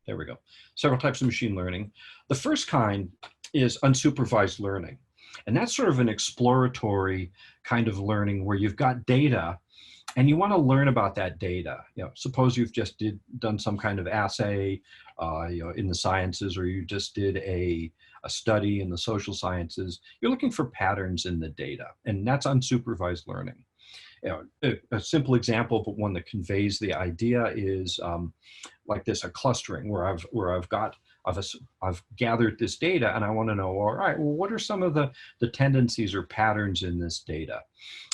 There we go. Several types of machine learning. The first kind is unsupervised learning. And that's sort of an exploratory kind of learning where you've got data and you want to learn about that data. You know, suppose you've just done some kind of assay in the sciences, or you just did a study in the social sciences. You're looking for patterns in the data, and that's unsupervised learning. You know, a simple example, but one that conveys the idea is like this: a clustering, where I've gathered this data, and I want to know, all right, well, what are some of the tendencies or patterns in this data?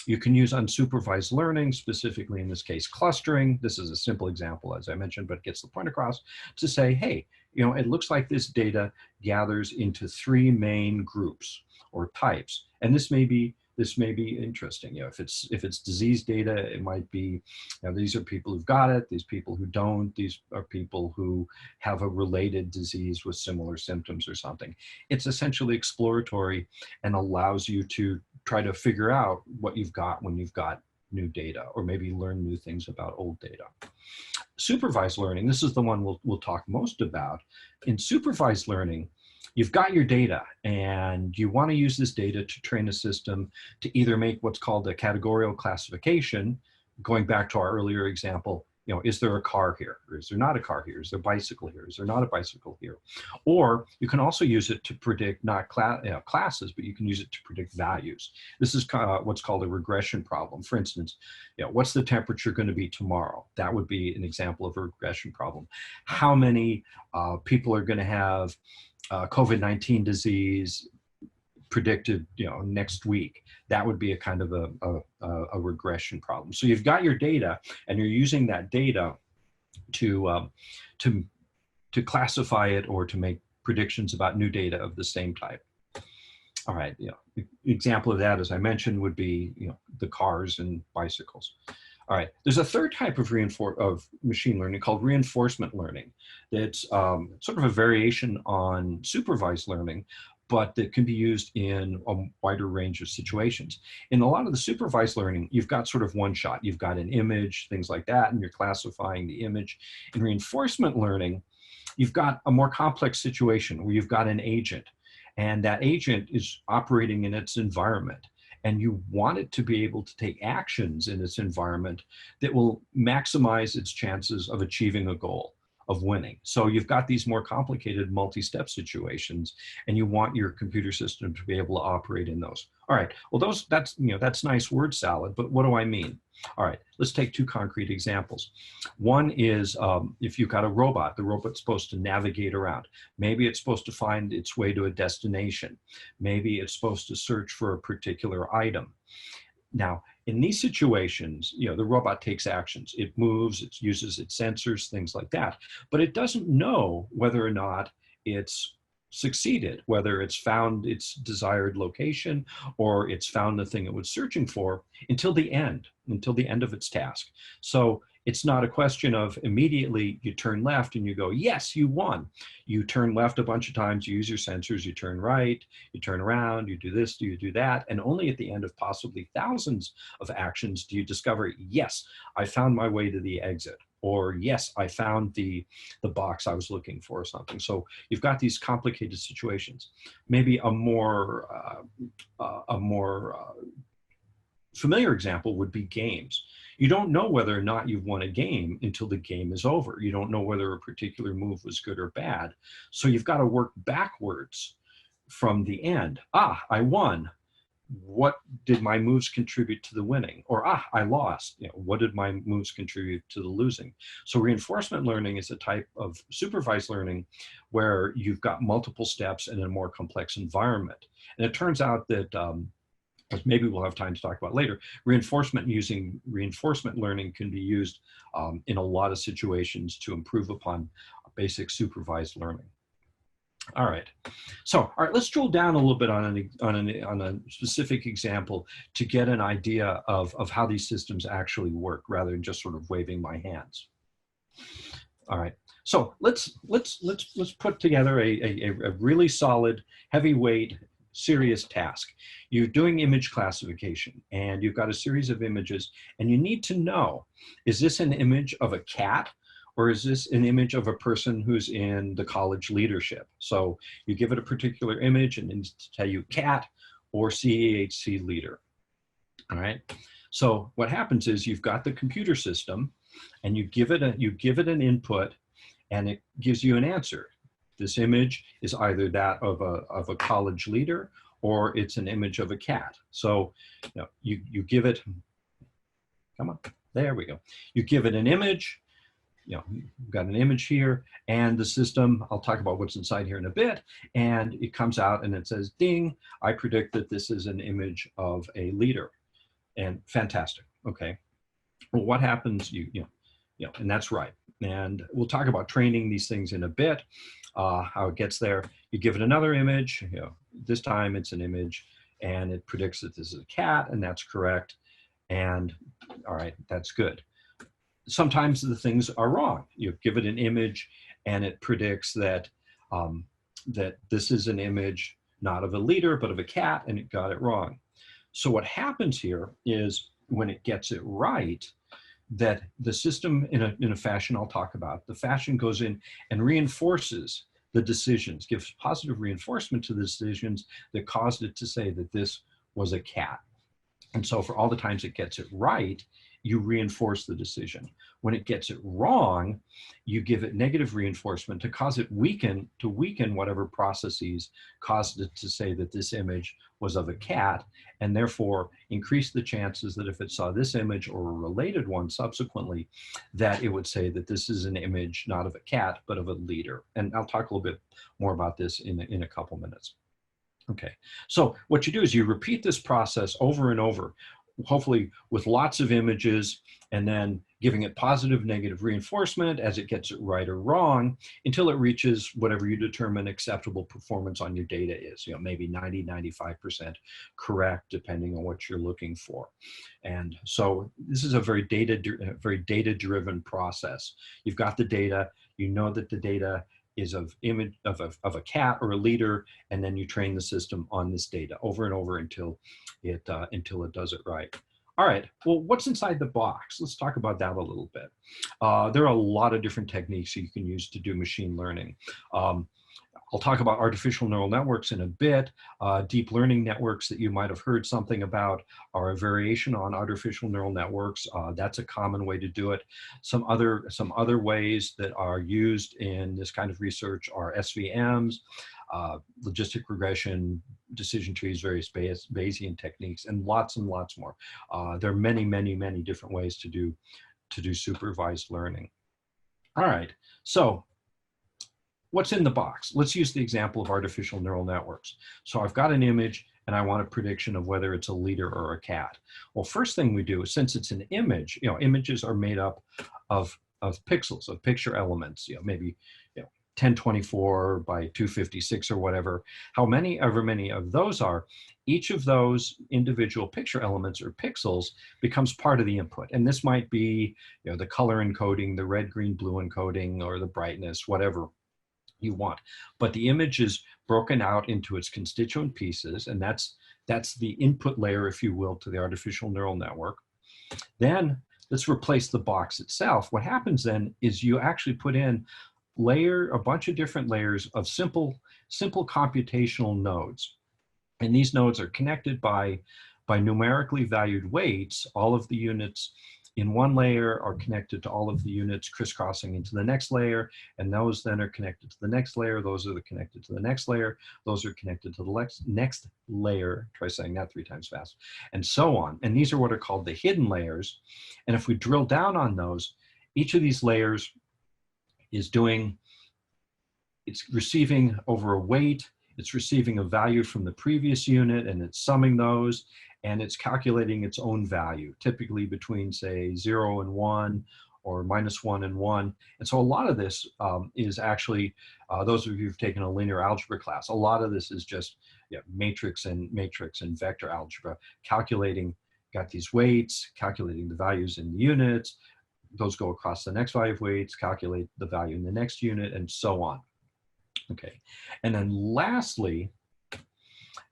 You can use unsupervised learning, specifically in this case, clustering. This is a simple example, as I mentioned, but it gets the point across to say, hey, you know, it looks like this data gathers into 3 main groups or types, and this may be interesting. You know, if it's disease data, it might be, you know, these are people who've got it, these people who don't, these are people who have a related disease with similar symptoms or something. It's essentially exploratory and allows you to try to figure out what you've got when you've got new data, or maybe learn new things about old data. Supervised learning, this is the one we'll talk most about. In supervised learning, you've got your data and you want to use this data to train a system to either make what's called a categorical classification, going back to our earlier example, you know, is there a car here? Or is there not a car here? Is there a bicycle here? Is there not a bicycle here? Or you can also use it to predict not classes, but you can use it to predict values. This is what's called a regression problem. For instance, you know, what's the temperature going to be tomorrow? That would be an example of a regression problem. How many people are going to have COVID-19 disease predicted, you know, next week? That would be a kind of a regression problem. So you've got your data, and you're using that data to classify it or to make predictions about new data of the same type. All right, you know, example of that, as I mentioned, would be, you know, the cars and bicycles. All right, there's a third type of machine learning called reinforcement learning. That's sort of a variation on supervised learning, but that can be used in a wider range of situations. In a lot of the supervised learning, you've got sort of one shot. You've got an image, things like that, and you're classifying the image. In reinforcement learning, you've got a more complex situation where you've got an agent, and that agent is operating in its environment. And you want it to be able to take actions in its environment that will maximize its chances of achieving a goal, of winning. So you've got these more complicated multi-step situations, and you want your computer system to be able to operate in those. All right, well, that's nice word salad, but what do I mean? All right, let's take 2 concrete examples. One is if you've got a robot, the robot's supposed to navigate around. Maybe it's supposed to find its way to a destination. Maybe it's supposed to search for a particular item. Now, in these situations, you know, the robot takes actions. It moves, it uses its sensors, things like that. But it doesn't know whether or not it's succeeded, whether it's found its desired location or it's found the thing it was searching for until the end of its task. So it's not a question of immediately you turn left and you go, yes, you won. You turn left a bunch of times, you use your sensors, you turn right, you turn around, you do this, you do that. And only at the end of possibly thousands of actions do you discover, yes, I found my way to the exit. Or yes, I found the box I was looking for or something. So you've got these complicated situations. Maybe a more familiar example would be games. You don't know whether or not you've won a game until the game is over. You don't know whether a particular move was good or bad. So you've got to work backwards from the end. Ah, I won. What did my moves contribute to the winning? Or, I lost. You know, what did my moves contribute to the losing? So reinforcement learning is a type of supervised learning where you've got multiple steps in a more complex environment. And it turns out that, as maybe we'll have time to talk about later, reinforcement learning can be used in a lot of situations to improve upon basic supervised learning. All right, let's drill down a little bit on a specific example to get an idea of how these systems actually work, rather than just sort of waving my hands. All right, so let's put together a really solid, heavyweight, serious task. You're doing image classification, and you've got a series of images, and you need to know, is this an image of a cat, or is this an image of a person who's in the college leadership? So you give it a particular image and it's to tell you cat or CEHC leader. All right. So what happens is you've got the computer system and you give it an input and it gives you an answer. This image is either that of a college leader or it's an image of a cat. So you give it, come on, there we go. You give it an image, you've got an image here, and the system, I'll talk about what's inside here in a bit, and it comes out and it says, ding, I predict that this is an image of a leader. And fantastic, okay. Well, what happens, and that's right. And we'll talk about training these things in a bit, how it gets there. You give it another image, this time it's an image, and it predicts that this is a cat, and that's correct. And all right, that's good. Sometimes the things are wrong. You give it an image, and it predicts that that this is an image not of a leader, but of a cat, and it got it wrong. So what happens here is when it gets it right, that the system in a fashion I'll talk about, the fashion goes in and reinforces the decisions, gives positive reinforcement to the decisions that caused it to say that this was a cat. And so for all the times it gets it right, you reinforce the decision. When it gets it wrong, you give it negative reinforcement to cause it weaken whatever processes caused it to say that this image was of a cat, and therefore increase the chances that if it saw this image or a related one subsequently, that it would say that this is an image not of a cat, but of a leader. And I'll talk a little bit more about this in a couple minutes. Okay, so what you do is you repeat this process over and over, hopefully with lots of images, and then giving it positive, negative reinforcement as it gets it right or wrong until it reaches whatever you determine acceptable performance on your data is, maybe 90, 95% correct, depending on what you're looking for. And so this is a very data-driven process. You've got the data, you know that the data is of a cat or a leader, and then you train the system on this data over and over until it does it right. All right, well, what's inside the box? Let's talk about that a little bit. There are a lot of different techniques you can use to do machine learning. I'll talk about artificial neural networks in a bit. Deep learning networks that you might have heard something about are a variation on artificial neural networks. That's a common way to do it. Some other ways that are used in this kind of research are SVMs, logistic regression, decision trees, various Bayesian techniques, and lots more. There are many different ways to do supervised learning. All right, so what's in the box? Let's use the example of artificial neural networks. So I've got an image and I want a prediction of whether it's a leader or a cat. Well, first thing we do is, since it's an image, images are made up of pixels, of picture elements, maybe 1024 by 256 or whatever, however many of those are, each of those individual picture elements or pixels becomes part of the input. And this might be the color encoding, the red, green, blue encoding, or the brightness, whatever you want. But the image is broken out into its constituent pieces, and that's the input layer, if you will, to the artificial neural network. Then let's replace the box itself. What happens then is you actually put in a bunch of different layers of simple computational nodes. And these nodes are connected by numerically valued weights. All of the units in one layer are connected to all of the units crisscrossing into the next layer, and those then are connected to the next layer. Those are connected to the next layer. Those are connected to the next layer. Try saying that 3 times fast, and so on. And these are what are called the hidden layers. And if we drill down on those, each of these layers is it's receiving over a weight, it's receiving a value from the previous unit, and it's summing those, and it's calculating its own value, typically between, say, 0 and 1, or -1 and 1. And so a lot of this is actually, those of you who've taken a linear algebra class, a lot of this is just matrix and vector algebra, got these weights, calculating the values in the units, those go across the next 5 weights, calculate the value in the next unit, and so on. Okay, and then lastly,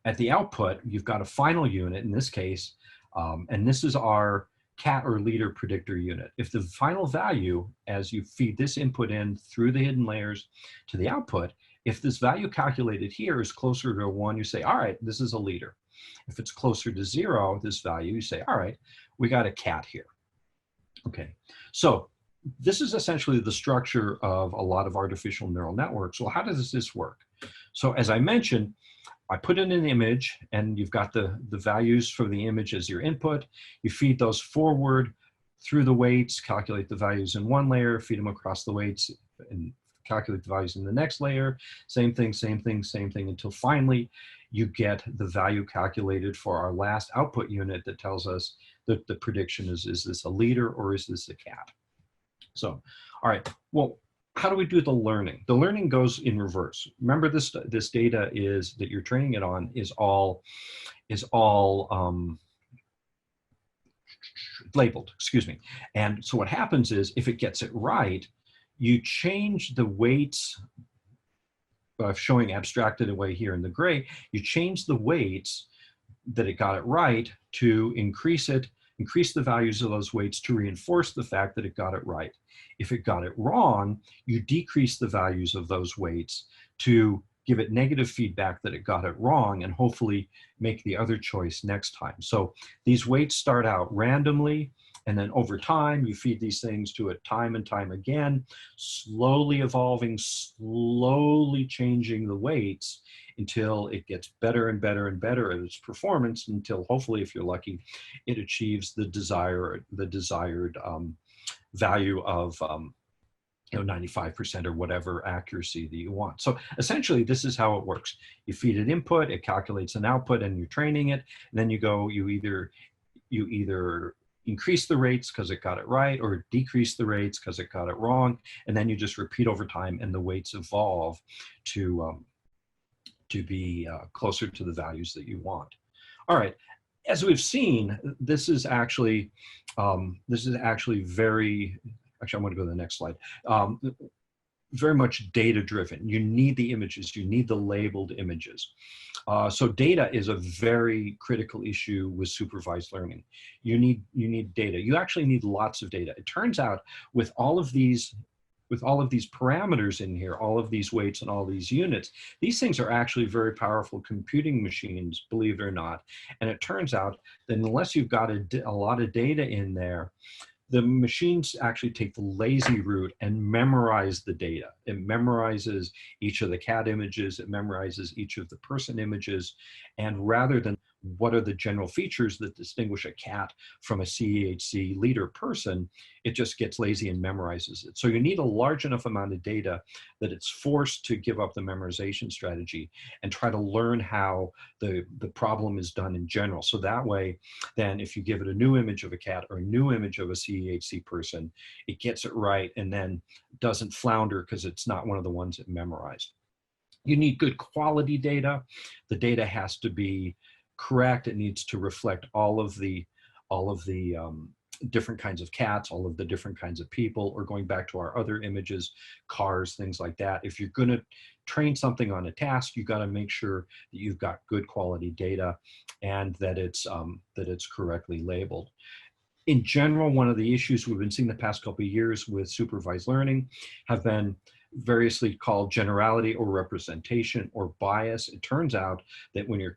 at the output, you've got a final unit in this case, and this is our cat or leader predictor unit. If the final value, as you feed this input in through the hidden layers to the output, if this value calculated here is closer to 1, you say, all right, this is a leader. If it's closer to 0, this value, you say, all right, we got a cat here. Okay, so this is essentially the structure of a lot of artificial neural networks. Well, how does this work? So as I mentioned, I put in an image and you've got the values for the image as your input. You feed those forward through the weights, calculate the values in one layer, feed them across the weights and calculate the values in the next layer. Same thing, same thing, same thing, until finally you get the value calculated for our last output unit that tells us that the prediction is this a leader or is this a cat? So, all right, well, how do we do the learning? The learning goes in reverse. Remember, this data is that you're training it on is all labeled, excuse me. And so what happens is if it gets it right, you change the weights, showing abstracted away here in the gray, you change the weights that it got it right to increase the values of those weights to reinforce the fact that it got it right. If it got it wrong, you decrease the values of those weights to give it negative feedback that it got it wrong and hopefully make the other choice next time. So these weights start out randomly, and then over time, you feed these things to it time and time again, slowly evolving, slowly changing the weights until it gets better and better and better at its performance, until hopefully, if you're lucky, it achieves the desired value of 95% or whatever accuracy that you want. So essentially, this is how it works. You feed it input, it calculates an output, and you're training it. And then you either increase the rates because it got it right, or decrease the rates because it got it wrong. And then you just repeat over time, and the weights evolve to be closer to the values that you want. All right. As we've seen, this is actually very. Actually, I'm going to go to the next slide. Very much data-driven. You need the images. You need the labeled images. So data is a very critical issue with supervised learning. You need data. You actually need lots of data. It turns out with all of these parameters in here, all of these weights and all these units, these things are actually very powerful computing machines, believe it or not. And it turns out that unless you've got a lot of data in there, the machines actually take the lazy route and memorize the data. It memorizes each of the cat images, it memorizes each of the person images, and rather than what are the general features that distinguish a cat from a CEHC leader person, it just gets lazy and memorizes it. So you need a large enough amount of data that it's forced to give up the memorization strategy and try to learn how the problem is done in general. So that way, then if you give it a new image of a cat or a new image of a CEHC person, it gets it right and then doesn't flounder because it's not one of the ones it memorized. You need good quality data. The data has to be correct. It needs to reflect all of the different kinds of cats, all of the different kinds of people, or going back to our other images, cars, things like that. If you're going to train something on a task, you've got to make sure that you've got good quality data and that it's correctly labeled. In general, one of the issues we've been seeing the past couple of years with supervised learning have been variously called generality or representation or bias. It turns out that when you're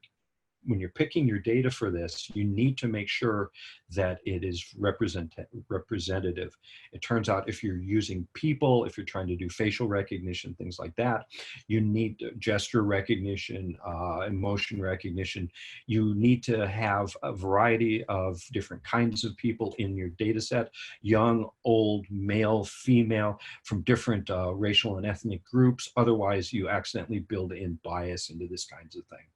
picking your data for this, you need to make sure that it is representative. It turns out if you're using people, if you're trying to do facial recognition, things like that, you need gesture recognition, emotion recognition. You need to have a variety of different kinds of people in your data set, young, old, male, female, from different racial and ethnic groups. Otherwise, you accidentally build in bias into this kinds of thing.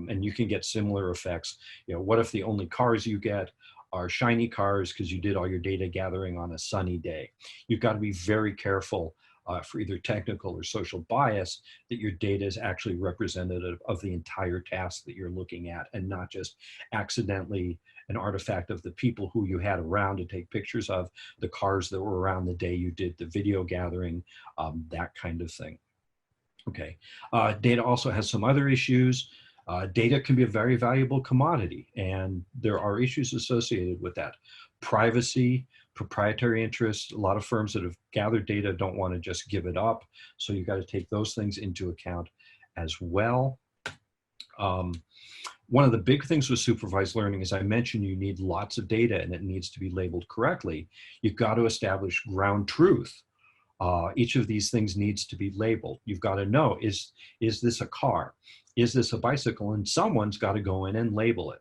And you can get similar effects. What if the only cars you get are shiny cars because you did all your data gathering on a sunny day? You've got to be very careful for either technical or social bias that your data is actually representative of the entire task that you're looking at and not just accidentally an artifact of the people who you had around to take pictures of, the cars that were around the day you did the video gathering, that kind of thing. Okay, data also has some other issues. Data can be a very valuable commodity, and there are issues associated with that. Privacy, proprietary interests, a lot of firms that have gathered data don't want to just give it up, so you've got to take those things into account as well. One of the big things with supervised learning, as I mentioned, you need lots of data and it needs to be labeled correctly. You've got to establish ground truth. Each of these things needs to be labeled. You've got to know, is this a car? Is this a bicycle? And someone's got to go in and label it.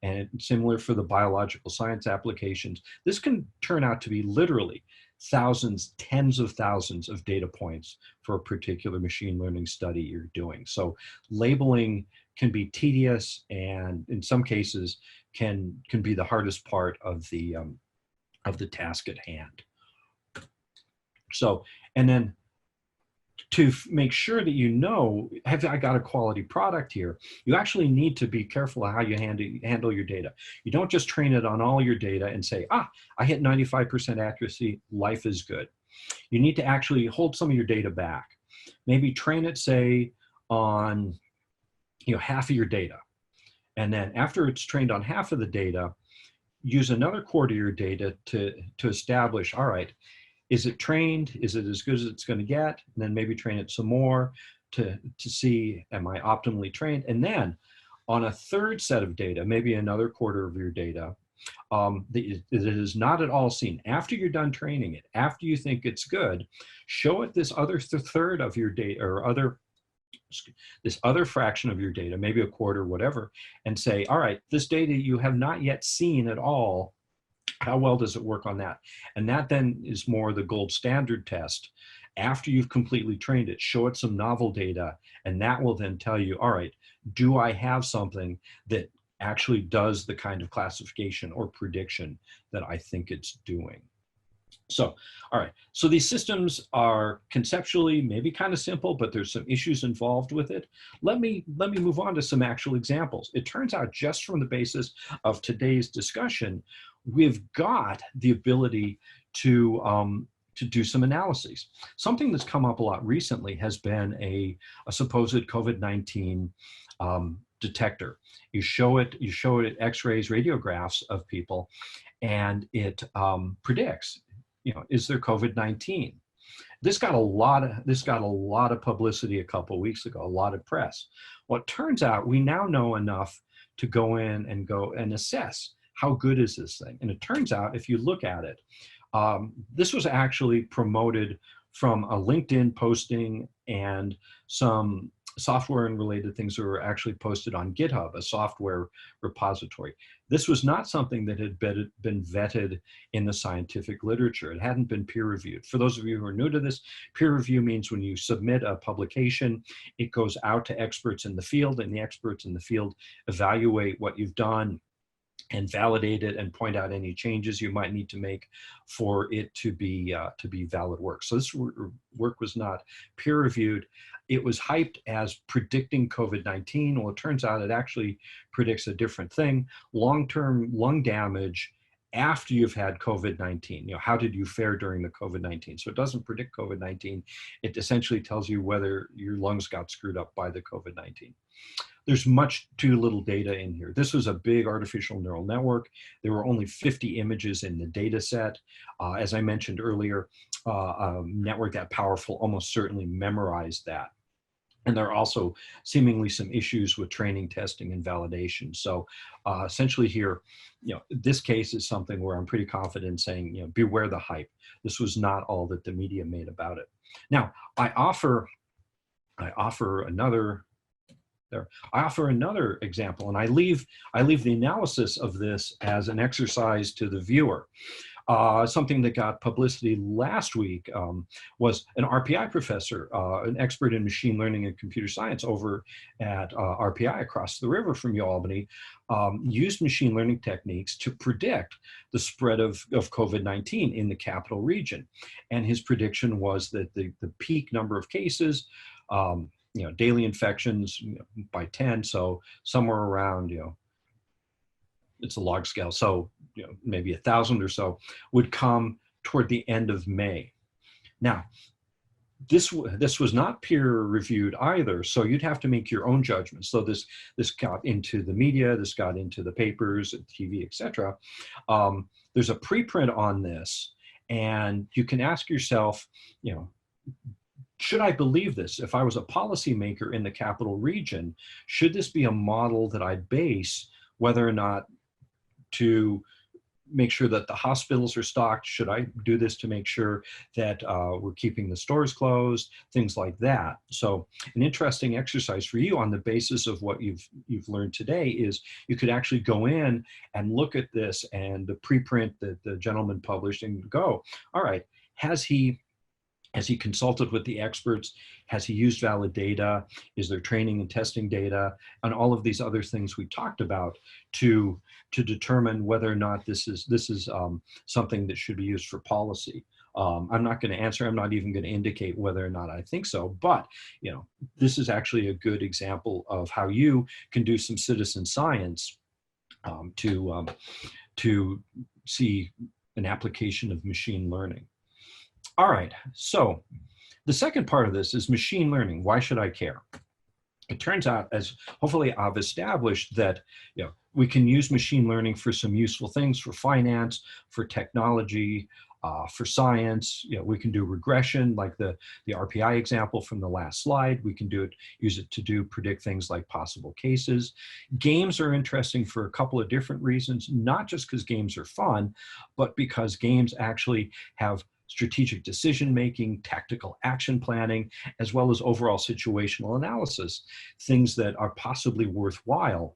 And similar for the biological science applications, this can turn out to be literally thousands, tens of thousands of data points for a particular machine learning study you're doing. So labeling can be tedious, and in some cases can be the hardest part of the task at hand. So, and then to make sure that you know, have I got a quality product here, you actually need to be careful of how you handle your data. You don't just train it on all your data and say, I hit 95% accuracy, life is good. You need to actually hold some of your data back. Maybe train it, say, on half of your data. And then after it's trained on half of the data, use another quarter of your data to establish, all right, is it trained? Is it as good as it's going to get? And then maybe train it some more to see, am I optimally trained? And then on a third set of data, maybe another quarter of your data, that is not at all seen. After you're done training it, after you think it's good, show it this other third of your data, or this other fraction of your data, maybe a quarter, whatever, and say, all right, this data you have not yet seen at all, how well does it work on that? And that then is more the gold standard test. After you've completely trained it, show it some novel data, and that will then tell you, all right, do I have something that actually does the kind of classification or prediction that I think it's doing? So, all right, so these systems are conceptually maybe kind of simple, but there's some issues involved with it. Let me move on to some actual examples. It turns out, just from the basis of today's discussion, we've got the ability to do some analyses. Something that's come up a lot recently has been a supposed COVID-19 detector. You show it at X-rays, radiographs of people, and it predicts, is there COVID-19? This got a lot of publicity a couple of weeks ago, a lot of press. Well, it turns out we now know enough to go in and assess how good is this thing. And it turns out, if you look at it, this was actually promoted from a LinkedIn posting and some software and related things that were actually posted on GitHub, a software repository. This was not something that had been vetted in the scientific literature. It hadn't been peer reviewed. For those of you who are new to this, peer review means when you submit a publication, it goes out to experts in the field, and the experts in the field evaluate what you've done and validate it and point out any changes you might need to make for it to be valid work. So this work was not peer reviewed. It was hyped as predicting COVID-19. Well, it turns out it actually predicts a different thing: long-term lung damage after you've had COVID-19. How did you fare during the COVID-19? So it doesn't predict COVID-19. It essentially tells you whether your lungs got screwed up by the COVID-19. There's much too little data in here. This was a big artificial neural network. There were only 50 images in the data set. As I mentioned earlier, a network that powerful almost certainly memorized that. And there are also seemingly some issues with training, testing, and validation. So essentially here, this case is something where I'm pretty confident saying, beware the hype. This was not all that the media made about it. Now, I offer another example, and I leave the analysis of this as an exercise to the viewer. Something that got publicity last week was an RPI professor, an expert in machine learning and computer science over at RPI across the river from UAlbany, used machine learning techniques to predict the spread of COVID-19 in the capital region. And his prediction was that the peak number of cases, daily infections by 10, so somewhere around, it's a log scale, so maybe 1,000 or so, would come toward the end of May. Now, this was not peer reviewed either, so you'd have to make your own judgments. So this got into the media, this got into the papers, TV, etc. There's a preprint on this, and you can ask yourself, you know, should I believe this? If I was a policymaker in the capital region, should this be a model that I base whether or not to make sure that the hospitals are stocked? Should I do this to make sure that we're keeping the stores closed? Things like that. So an interesting exercise for you on the basis of what you've learned today is you could actually go in and look at this and the preprint that the gentleman published and go, all right, has he consulted with the experts? Has he used valid data? Is there training and testing data? And all of these other things we talked about to determine whether or not this is something that should be used for policy. I'm not going to answer. I'm not even going to indicate whether or not I think so. But you know, this is actually a good example of how you can do some citizen science to see an application of machine learning. All right, so the second part of this is machine learning. Why should I care? It turns out, as hopefully I've established, that you know, we can use machine learning for some useful things, for finance, for technology, for science. You know, we can do regression, like the RPI example from the last slide. We can use it to predict things like possible cases. Games are interesting for a couple of different reasons, not just because games are fun, but because games actually have strategic decision-making, tactical action planning, as well as overall situational analysis, things that are possibly worthwhile,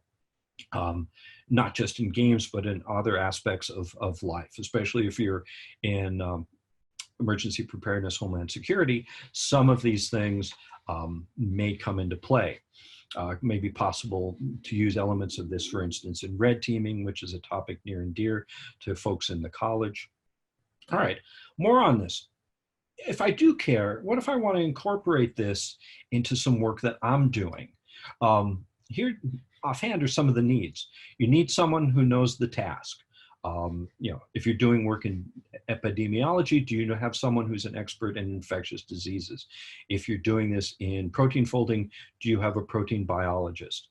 not just in games, but in other aspects of life, especially if you're in emergency preparedness, homeland security. Some of these things may come into play. It may be possible to use elements of this, for instance, in red teaming, which is a topic near and dear to folks in the college. All right, more on this. If I do care, what if I want to incorporate this into some work that I'm doing? Here, offhand, are some of the needs. You need someone who knows the task. You know, if you're doing work in epidemiology, do you have someone who's an expert in infectious diseases? If you're doing this in protein folding, do you have a protein biologist?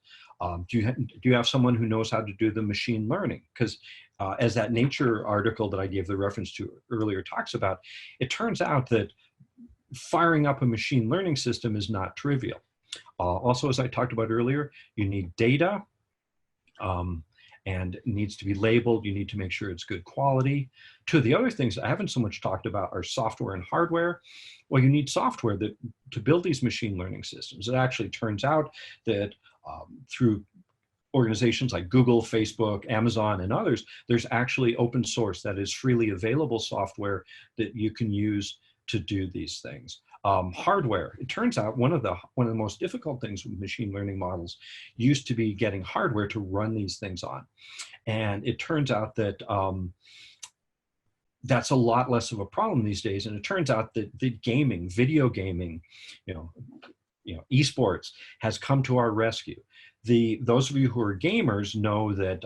Do you have someone who knows how to do the machine learning? Because as that Nature article that I gave the reference to earlier talks about, it turns out that firing up a machine learning system is not trivial. Also, as I talked about earlier, you need data, and it needs to be labeled. You need to make sure it's good quality. Two of the other things I haven't so much talked about are software and hardware. Well, you need software to build these machine learning systems. It actually turns out that through organizations like Google, Facebook, Amazon, and others, there's actually open source, that is freely available software that you can use to do these things. Hardware, it turns out one of the most difficult things with machine learning models used to be getting hardware to run these things on. And it turns out that that's a lot less of a problem these days. And it turns out that the gaming, video gaming, you know, esports has come to our rescue. Those of you who are gamers know that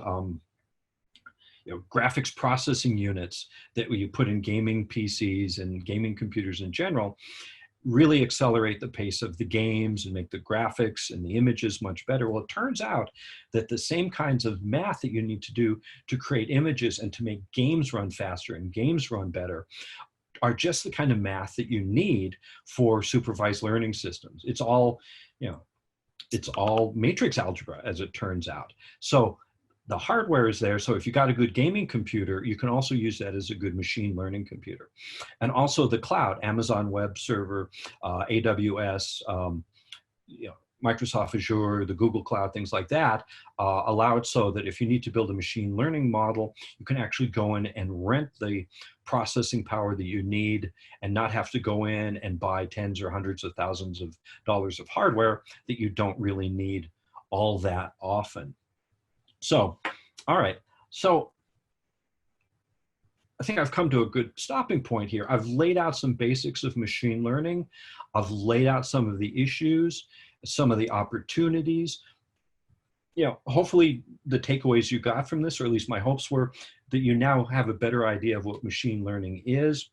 you know, graphics processing units that you put in gaming PCs and gaming computers in general really accelerate the pace of the games and make the graphics and the images much better. Well, it turns out that the same kinds of math that you need to do to create images and to make games run faster and games run better are just the kind of math that you need for supervised learning systems. It's all, you know, it's all matrix algebra, as it turns out. So the hardware is there. So if you got a good gaming computer, you can also use that as a good machine learning computer. And also the cloud, Amazon Web Server, AWS, you know, Microsoft Azure, the Google Cloud, things like that, allow it so that if you need to build a machine learning model, you can actually go in and rent the processing power that you need and not have to go in and buy tens or hundreds of thousands of dollars of hardware that you don't really need all that often. So, all right. So I think I've come to a good stopping point here. I've laid out some basics of machine learning. I've laid out some of the issues, some of the opportunities. You know, hopefully the takeaways you got from this, or at least my hopes were, that you now have a better idea of what machine learning is,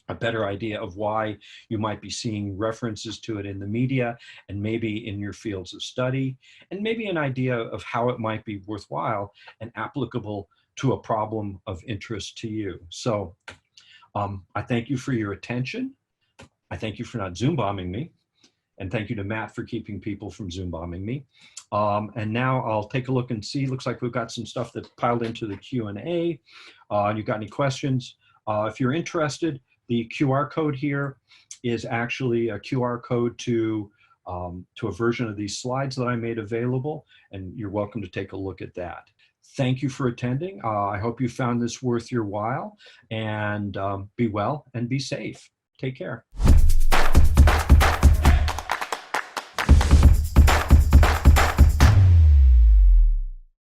a better idea of why you might be seeing references to it in the media and maybe in your fields of study, and maybe an idea of how it might be worthwhile and applicable to a problem of interest to you. So I thank you for your attention. I thank you for not Zoom bombing me. And thank you to Matt for keeping people from Zoom bombing me. And now I'll take a look and see. Looks like we've got some stuff that piled into the Q&A. You got any questions? If you're interested, the QR code here is actually a QR code to a version of these slides that I made available, and you're welcome to take a look at that. Thank you for attending. I hope you found this worth your while, and be well and be safe. Take care.